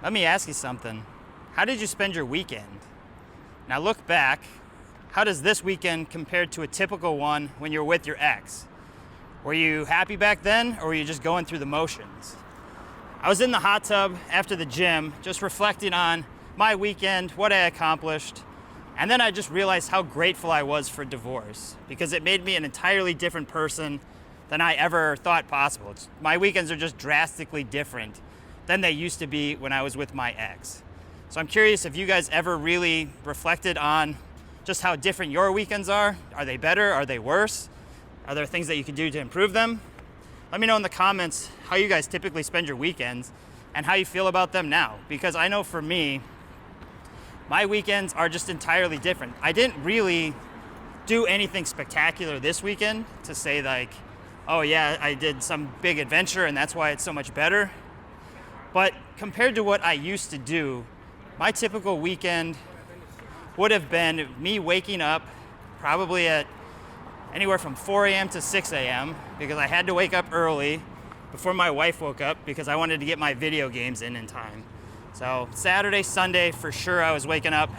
Let me ask you something. How did you spend your weekend? Now look back. How does this weekend compare to a typical one when you're with your ex? Were you happy back then, or were you just going through the motions? I was in the hot tub after the gym, just reflecting on my weekend, what I accomplished, and then I just realized how grateful I was for divorce, because it made me an entirely different person than I ever thought possible. My weekends are just drastically different than they used to be when I was with my ex. So I'm curious if you guys ever really reflected on just how different your weekends are. Are they better? Are they worse? Are there things that you can do to improve them? Let me know in the comments how you guys typically spend your weekends and how you feel about them now. Because I know for me, my weekends are just entirely different. I didn't really do anything spectacular this weekend to say like, oh yeah, I did some big adventure and that's why it's so much better. But compared to what I used to do, my typical weekend would have been me waking up probably at anywhere from 4 a.m. to 6 a.m. because I had to wake up early before my wife woke up because I wanted to get my video games in time. So Saturday, Sunday, for sure I was waking up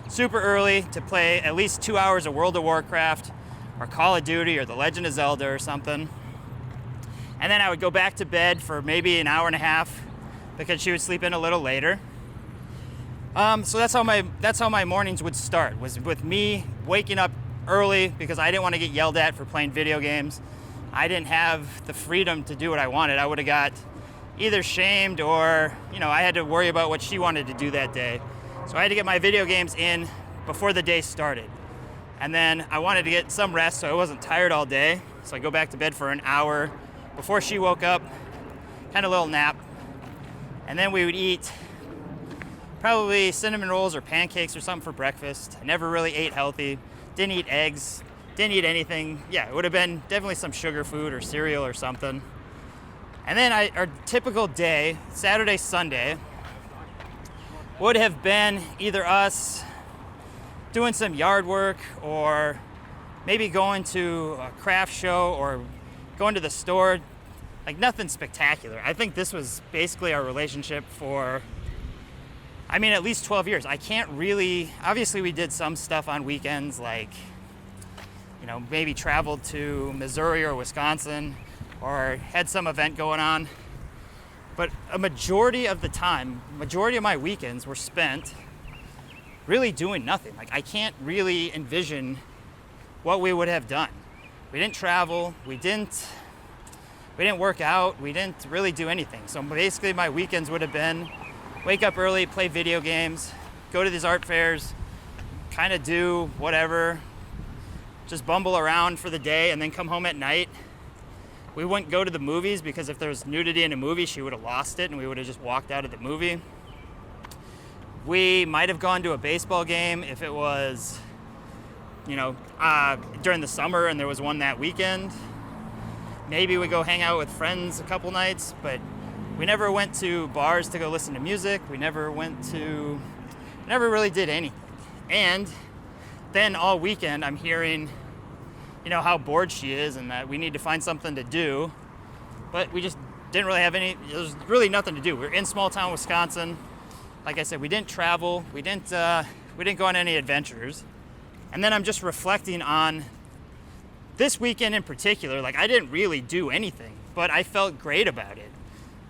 super early to play at least 2 hours of World of Warcraft or Call of Duty or The Legend of Zelda or something. And then I would go back to bed for maybe an hour and a half because she would sleep in a little later. So that's how my mornings would start, was with me waking up early because I didn't want to get yelled at for playing video games. I didn't have the freedom to do what I wanted. I would have got either shamed or, I had to worry about what she wanted to do that day. So I had to get my video games in before the day started. And then I wanted to get some rest so I wasn't tired all day. So I go back to bed for an hour before she woke up, kind of a little nap. And then we would eat probably cinnamon rolls or pancakes or something for breakfast. I never really ate healthy. Didn't eat eggs, didn't eat anything. Yeah, it would have been definitely some sugar food or cereal or something. And then our typical day, Saturday, Sunday, would have been either us doing some yard work or maybe going to a craft show or going to the store. Like nothing spectacular. I think this was basically our relationship for, at least 12 years. I can't really, obviously we did some stuff on weekends, like, maybe traveled to Missouri or Wisconsin or had some event going on. But a majority of my weekends were spent really doing nothing. Like I can't really envision what we would have done. We didn't travel, we didn't work out, we didn't really do anything. So basically my weekends would have been wake up early, play video games, go to these art fairs, kind of do whatever, just bumble around for the day and then come home at night. We wouldn't go to the movies because if there was nudity in a movie, she would have lost it and we would have just walked out of the movie. We might have gone to a baseball game if it was, during the summer and there was one that weekend. Maybe we go hang out with friends a couple nights, but we never went to bars to go listen to music. We never really did anything. And then all weekend I'm hearing, how bored she is and that we need to find something to do. But we just didn't really have there's really nothing to do. We're in small town Wisconsin. Like I said, we didn't travel. We didn't go on any adventures. And then I'm just reflecting on this weekend in particular. Like I didn't really do anything, but I felt great about it.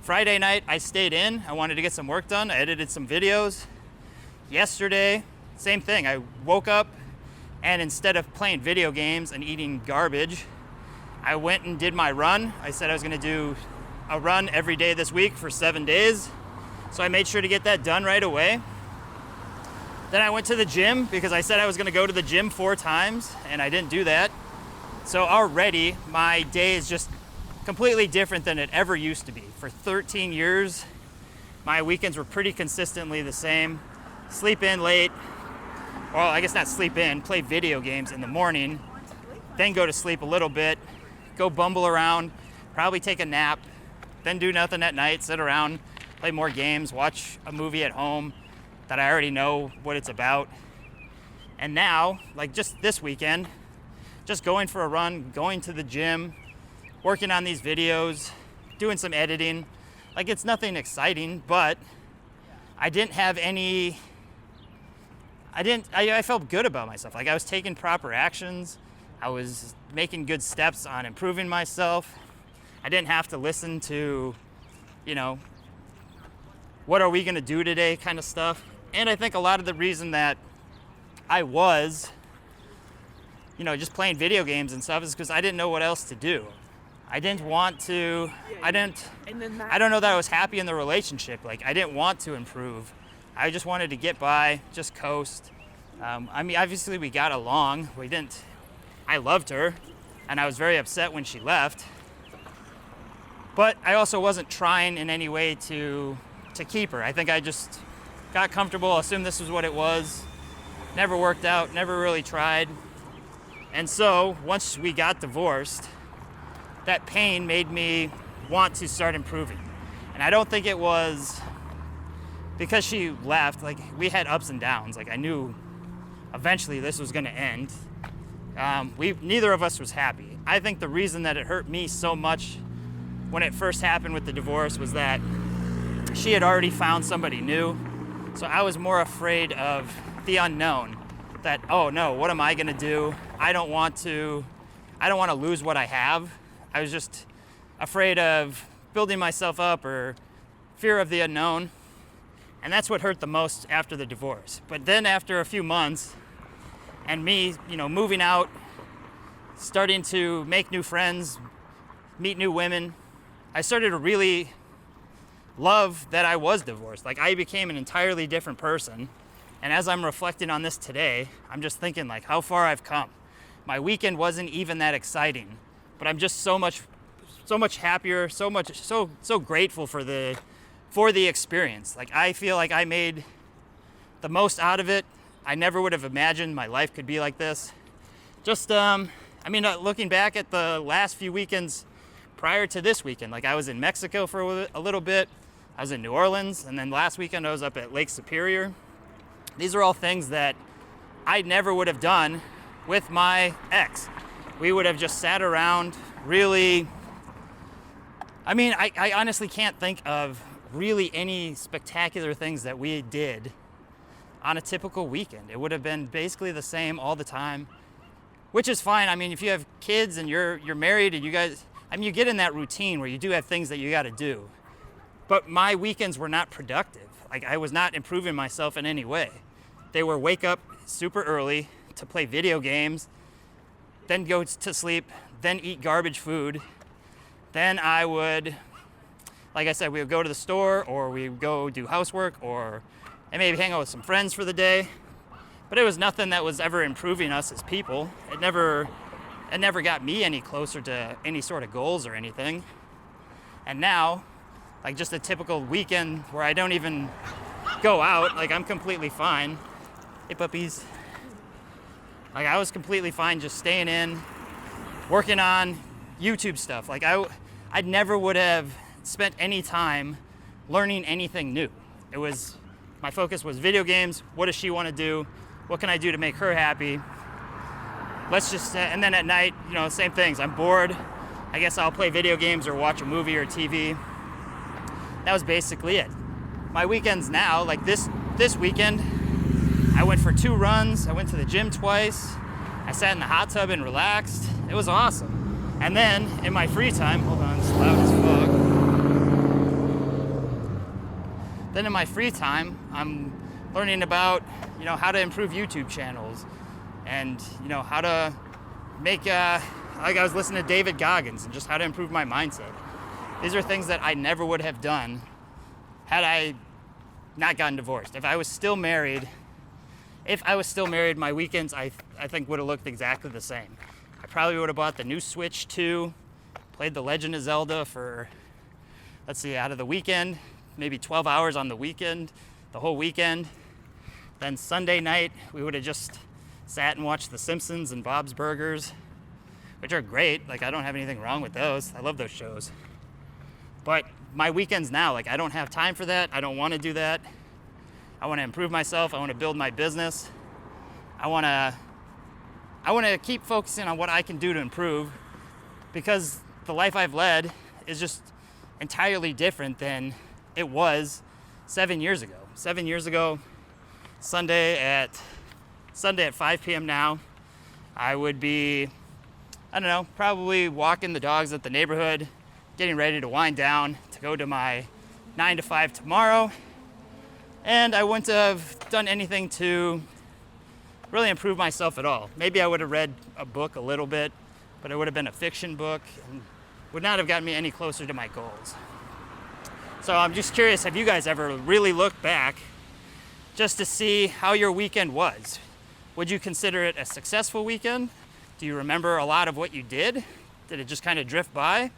Friday night, I stayed in. I wanted to get some work done. I edited some videos. Yesterday, same thing. I woke up and instead of playing video games and eating garbage, I went and did my run. I said I was gonna do a run every day this week for 7 days. So I made sure to get that done right away. Then I went to the gym because I said I was gonna go to the gym 4 times and I didn't do that. So already my day is just completely different than it ever used to be. For 13 years, my weekends were pretty consistently the same. Sleep in late, well, I guess not sleep in, play video games in the morning, then go to sleep a little bit, go bumble around, probably take a nap, then do nothing at night, sit around, play more games, watch a movie at home that I already know what it's about. And now, like just this weekend, just going for a run, going to the gym, working on these videos, doing some editing. Like it's nothing exciting, but I didn't have any, I felt good about myself. Like I was taking proper actions. I was making good steps on improving myself. I didn't have to listen to, you know, what are we gonna do today kind of stuff. And I think a lot of the reason that I was, you know, just playing video games and stuff is because I didn't know what else to do. I didn't want to, I don't know that I was happy in the relationship. Like I didn't want to improve. I just wanted to get by, just coast. I mean, obviously we got along. I loved her and I was very upset when she left. But I also wasn't trying in any way to keep her. I think I just got comfortable, assumed this was what it was. Never worked out, never really tried. And so once we got divorced, that pain made me want to start improving. And I don't think it was because she left. Like we had ups and downs. Like I knew eventually this was gonna end. Neither of us was happy. I think the reason that it hurt me so much when it first happened with the divorce was that she had already found somebody new. So I was more afraid of the unknown, that, oh no, what am I gonna do? I don't want to lose what I have. I was just afraid of building myself up or fear of the unknown. And that's what hurt the most after the divorce. But then after a few months and me, you know, moving out, starting to make new friends, meet new women, I started to really love that I was divorced. Like I became an entirely different person. And as I'm reflecting on this today, I'm just thinking like how far I've come. My weekend wasn't even that exciting, but I'm just so much happier, so grateful for the experience. Like I feel like I made the most out of it. I never would have imagined my life could be like this. Just, looking back at the last few weekends prior to this weekend, like I was in Mexico for a little bit, I was in New Orleans, and then last weekend I was up at Lake Superior. These are all things that I never would have done with my ex. We would have just sat around really, I honestly can't think of really any spectacular things that we did on a typical weekend. It would have been basically the same all the time, which is fine. I mean, if you have kids and you're married and you guys, you get in that routine where you do have things that you got to do. But my weekends were not productive. Like I was not improving myself in any way. They were wake up super early to play video games, then go to sleep, then eat garbage food. Then I would, like I said, we would go to the store or we would go do housework and maybe hang out with some friends for the day. But it was nothing that was ever improving us as people. It never got me any closer to any sort of goals or anything. And now, like just a typical weekend where I don't even go out, like I'm completely fine. Hey puppies. Like I was completely fine just staying in, working on YouTube stuff. Like I never would have spent any time learning anything new. My focus was video games. What does she want to do? What can I do to make her happy? And then at night, same things. I'm bored. I guess I'll play video games or watch a movie or TV. That was basically it. My weekends now, like this weekend, I went for 2 runs. I went to the gym twice. I sat in the hot tub and relaxed. It was awesome. And then in my free time, hold on, it's loud as fuck. Then in my free time, I'm learning about, how to improve YouTube channels and, how to make, like I was listening to David Goggins and just how to improve my mindset. These are things that I never would have done had I not gotten divorced. If I was still married, my weekends, I think would have looked exactly the same. I probably would have bought the new Switch 2, played The Legend of Zelda for, out of the weekend, maybe 12 hours on the weekend, the whole weekend. Then Sunday night, we would have just sat and watched The Simpsons and Bob's Burgers, which are great. Like, I don't have anything wrong with those. I love those shows. But my weekends now, like, I don't have time for that. I don't want to do that. I want to improve myself. I want to build my business. I want to keep focusing on what I can do to improve, because the life I've led is just entirely different than it was 7 years ago. 7 years ago, Sunday at 5 p.m. now, I would be, I don't know, probably walking the dogs at the neighborhood, getting ready to wind down to go to my 9 to 5 tomorrow. And I wouldn't have done anything to really improve myself at all. Maybe I would have read a book a little bit, but it would have been a fiction book and would not have gotten me any closer to my goals. So I'm just curious, have you guys ever really looked back just to see how your weekend was? Would you consider it a successful weekend? Do you remember a lot of what you did? Did it just kind of drift by?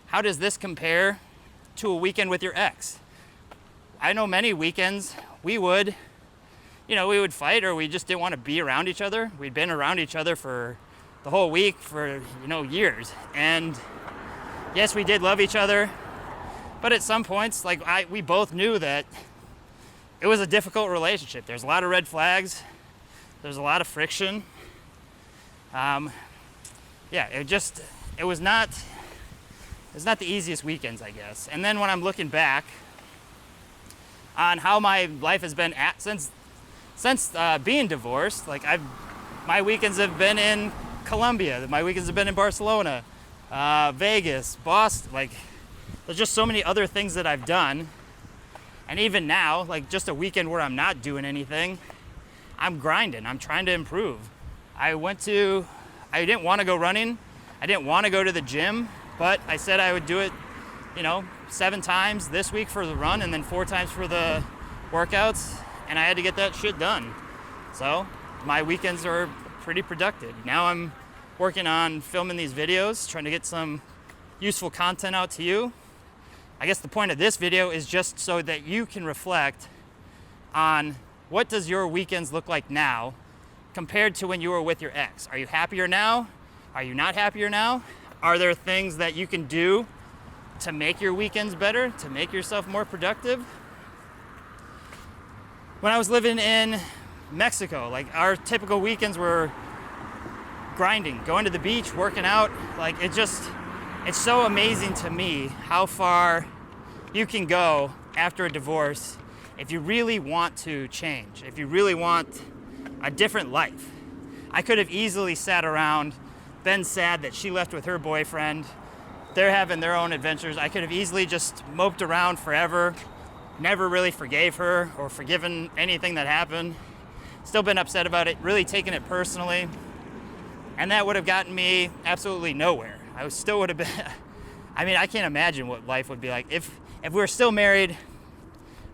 How does this compare to a weekend with your ex? I know many weekends we would fight, or we just didn't want to be around each other. We'd been around each other for the whole week for, years. And yes, we did love each other, but at some points, we both knew that it was a difficult relationship. There's a lot of red flags. There's a lot of friction. It was not the easiest weekends, I guess. And then when I'm looking back on how my life has been since being divorced, my weekends have been in Colombia. My weekends have been in Barcelona, Vegas, Boston. There's just so many other things that I've done. And even now, just a weekend where I'm not doing anything, I'm grinding. I'm trying to improve. I didn't want to go running. I didn't want to go to the gym, but I said I would do it, 7 times this week for the run and then 4 times for the workouts. And I had to get that shit done. So my weekends are pretty productive. Now I'm working on filming these videos, trying to get some useful content out to you. I guess the point of this video is just so that you can reflect on what does your weekends look like now compared to when you were with your ex. Are you happier now? Are you not happier now? Are there things that you can do to make your weekends better, to make yourself more productive? When I was living in Mexico, our typical weekends were grinding, going to the beach, working out. It's so amazing to me how far you can go after a divorce if you really want to change, if you really want a different life. I could have easily sat around, been sad that she left with her boyfriend. They're having their own adventures. I could have easily just moped around forever, never really forgave her or forgiven anything that happened. Still been upset about it, really taken it personally. And that would have gotten me absolutely nowhere. I still would have been, I can't imagine what life would be like. If we were still married,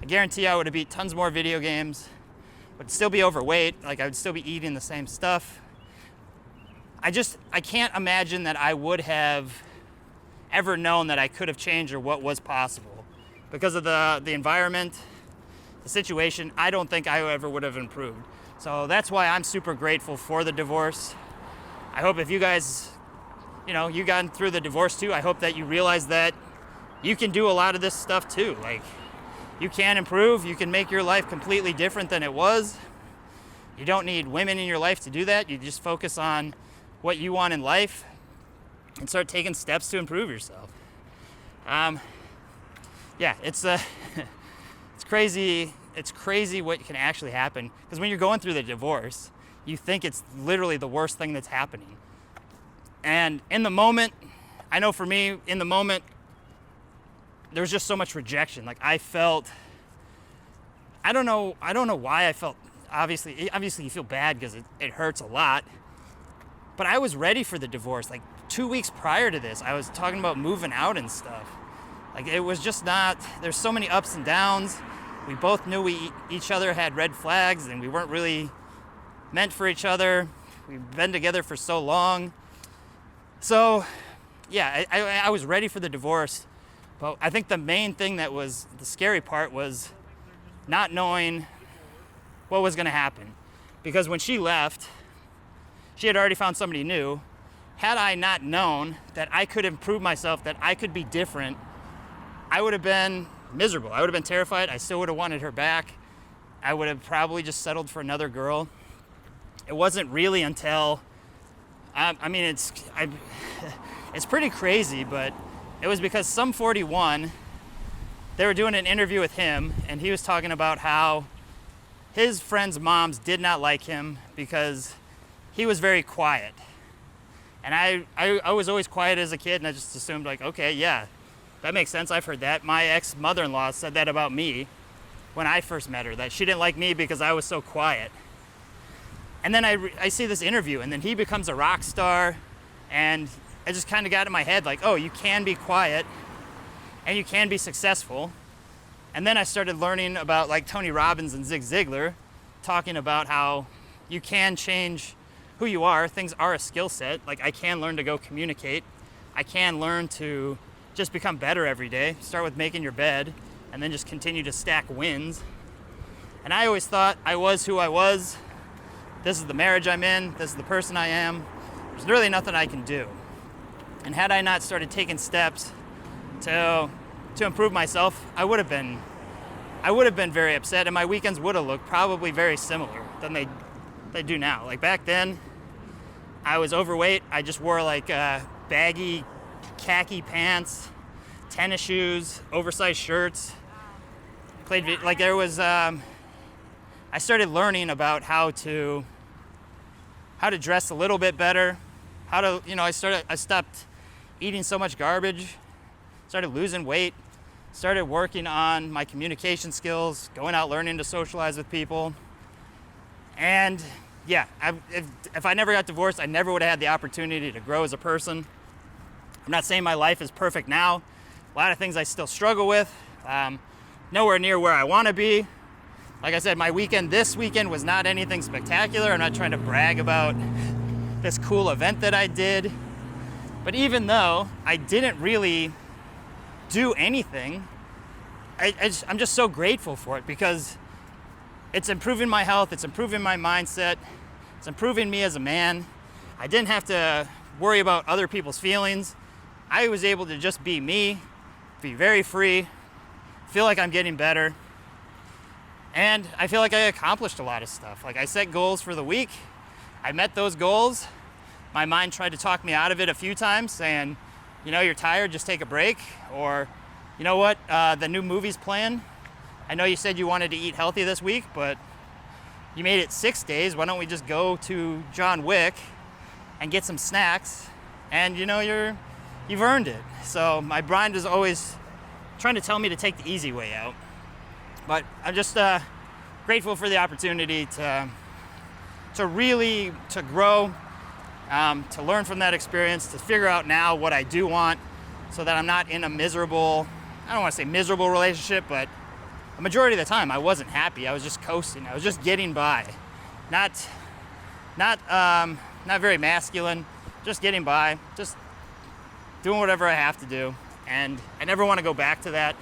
I guarantee I would have beat tons more video games, would still be overweight, I would still be eating the same stuff. I can't imagine that I would have ever known that I could have changed or what was possible. Because of the environment, the situation, I don't think I ever would have improved. So that's why I'm super grateful for the divorce. I hope if you guys, you gotten through the divorce too, I hope that you realize that you can do a lot of this stuff too. You can improve, you can make your life completely different than it was. You don't need women in your life to do that. You just focus on what you want in life and start taking steps to improve yourself. It's crazy. It's crazy what can actually happen, because when you're going through the divorce, you think it's literally the worst thing that's happening. And in the moment, I know for me, in the moment, there was just so much rejection. I felt, I don't know why I felt, obviously you feel bad because it hurts a lot, but I was ready for the divorce. 2 weeks prior to this, I was talking about moving out and stuff. It was just not, there's so many ups and downs. We both knew each other had red flags and we weren't really meant for each other. We've been together for so long. So, yeah, I was ready for the divorce. But I think the main thing that was the scary part was not knowing what was going to happen. Because when she left, she had already found somebody new. Had I not known that I could improve myself, that I could be different, I would have been miserable. I would have been terrified. I still would have wanted her back. I would have probably just settled for another girl. It wasn't really until, it's pretty crazy, but it was because Sum 41 they were doing an interview with him, and he was talking about how his friends' moms did not like him because he was very quiet. And I was always quiet as a kid, and I just assumed, like, okay, yeah, that makes sense. I've heard that. My ex-mother-in-law said that about me when I first met her, that she didn't like me because I was so quiet. And then I see this interview, and then he becomes a rock star, and I just kind of got in my head, like, oh, you can be quiet, and you can be successful. And then I started learning about, like, Tony Robbins and Zig Ziglar, talking about how you can change who you are. Things are a skill set. Like, I can learn to go communicate. I can learn to just become better every day. Start with making your bed, and then just continue to stack wins. And I always thought I was who I was. This is the marriage I'm in. This is the person I am. There's really nothing I can do. And had I not started taking steps to improve myself, I would have been very upset, and my weekends would have looked probably very similar than they do now. Like, back then, I was overweight. I just wore, like, baggy khaki pants, tennis shoes, oversized shirts. I started learning about how to dress a little bit better, I stopped eating so much garbage, started losing weight, started working on my communication skills, going out learning to socialize with people. And yeah, if I never got divorced, I never would have had the opportunity to grow as a person. I'm not saying my life is perfect now. A lot of things I still struggle with. Nowhere near where I want to be. Like I said, this weekend was not anything spectacular. I'm not trying to brag about this cool event that I did. But even though I didn't really do anything, I'm just so grateful for it, because it's improving my health, it's improving my mindset, it's improving me as a man. I didn't have to worry about other people's feelings. I was able to just be me, be very free, feel like I'm getting better. And I feel like I accomplished a lot of stuff. Like, I set goals for the week. I met those goals. My mind tried to talk me out of it a few times, saying, you're tired, just take a break. Or, you know what, the new movie's playing. I know you said you wanted to eat healthy this week, but you made it 6 days. Why don't we just go to John Wick and get some snacks? And you've earned it. So my mind is always trying to tell me to take the easy way out. But I'm just grateful for the opportunity to grow, to learn from that experience, to figure out now what I do want, so that I'm not in a miserable, I don't want to say miserable relationship, but a majority of the time I wasn't happy. I was just coasting. I was just getting by. Not very masculine, just getting by, just doing whatever I have to do. And I never want to go back to that.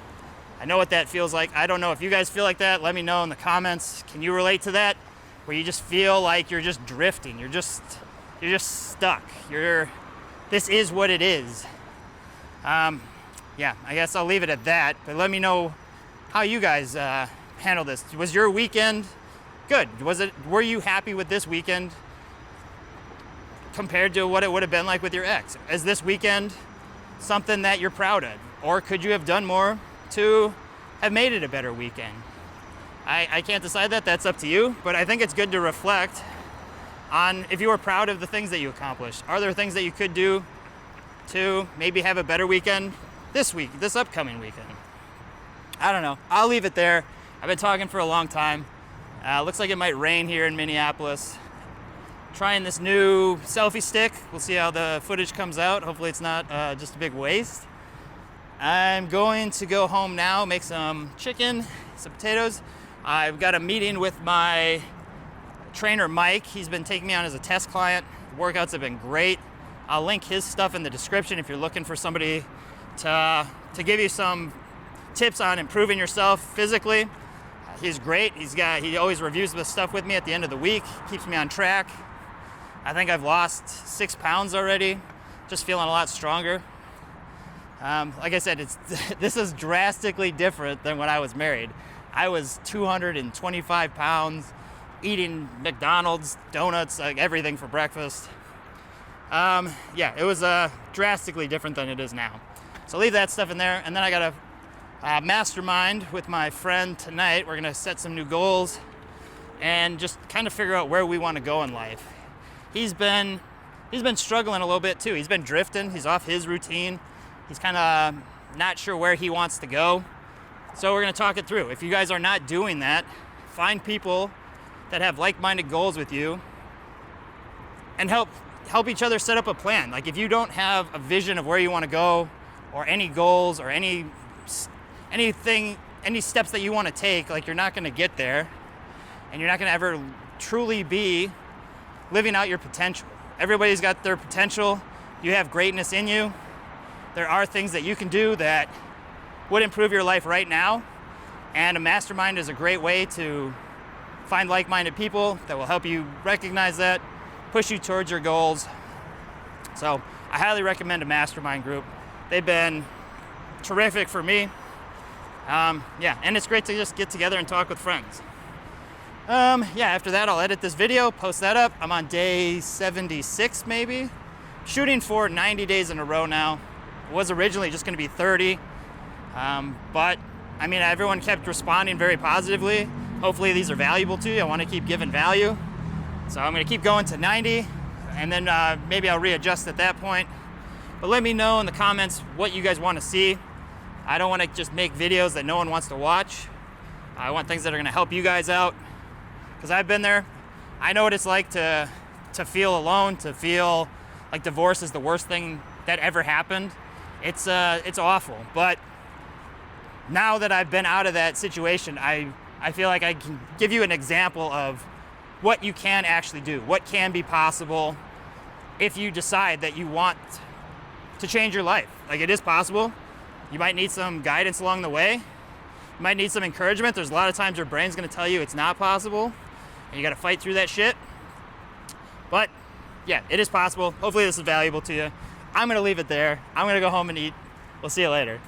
I know what that feels like. I don't know if you guys feel like that. Let me know in the comments. Can you relate to that? Where you just feel like you're just drifting. You're just stuck. This is what it is. Yeah, I guess I'll leave it at that. But let me know how you guys handle this. Was your weekend good? Were you happy with this weekend compared to what it would have been like with your ex? Is this weekend something that you're proud of? Or could you have done more to have made it a better weekend? I can't decide that. That's up to you. But I think it's good to reflect on if you were proud of the things that you accomplished. Are there things that you could do to maybe have a better weekend this upcoming weekend? I don't know. I'll leave it there. I've been talking for a long time. Looks like it might rain here in Minneapolis. Trying this new selfie stick. We'll see how the footage comes out. Hopefully it's not just a big waste. I'm going to go home now, make some chicken, some potatoes. I've got a meeting with my trainer, Mike. He's been taking me on as a test client. Workouts have been great. I'll link his stuff in the description if you're looking for somebody to give you some tips on improving yourself physically. He's great. He always reviews the stuff with me at the end of the week, keeps me on track. I think I've lost 6 pounds already, just feeling a lot stronger. Like I said, this is drastically different than when I was married. I was 225 pounds, eating McDonald's, donuts, like everything for breakfast. Yeah, it was drastically different than it is now. So leave that stuff in there, and then I got mastermind with my friend tonight. We're gonna set some new goals and just kind of figure out where we want to go in life. He's been struggling a little bit too. He's been drifting. He's off his routine. He's kind of not sure where he wants to go. So we're gonna talk it through. If you guys are not doing that, find people that have like-minded goals with you and help each other set up a plan. Like if you don't have a vision of where you want to go, or any goals, or anything, any steps that you want to take, like you're not going to get there, and you're not going to ever truly be living out your potential. Everybody's got their potential. You have greatness in you. There are things that you can do that would improve your life right now, and a mastermind is a great way to find like-minded people that will help you recognize that, push you towards your goals. So I highly recommend a mastermind group. They've been terrific for me. And it's great to just get together and talk with friends. After that, I'll edit this video, post that up. I'm on day 76 maybe. Shooting for 90 days in a row now. It was originally just gonna be 30. But I mean, everyone kept responding very positively. Hopefully these are valuable to you. I wanna keep giving value. So I'm gonna keep going to 90, and then maybe I'll readjust at that point. But let me know in the comments what you guys want to see. I don't want to just make videos that no one wants to watch. I want things that are going to help you guys out, because I've been there. I know what it's like to feel alone, to feel like divorce is the worst thing that ever happened. It's awful. But now that I've been out of that situation, I feel like I can give you an example of what you can actually do, what can be possible if you decide that you want to change your life. Like, it is possible. You might need some guidance along the way. You might need some encouragement. There's a lot of times your brain's gonna tell you it's not possible, and you gotta fight through that shit. But yeah, it is possible. Hopefully this is valuable to you. I'm gonna leave it there. I'm gonna go home and eat. We'll see you later.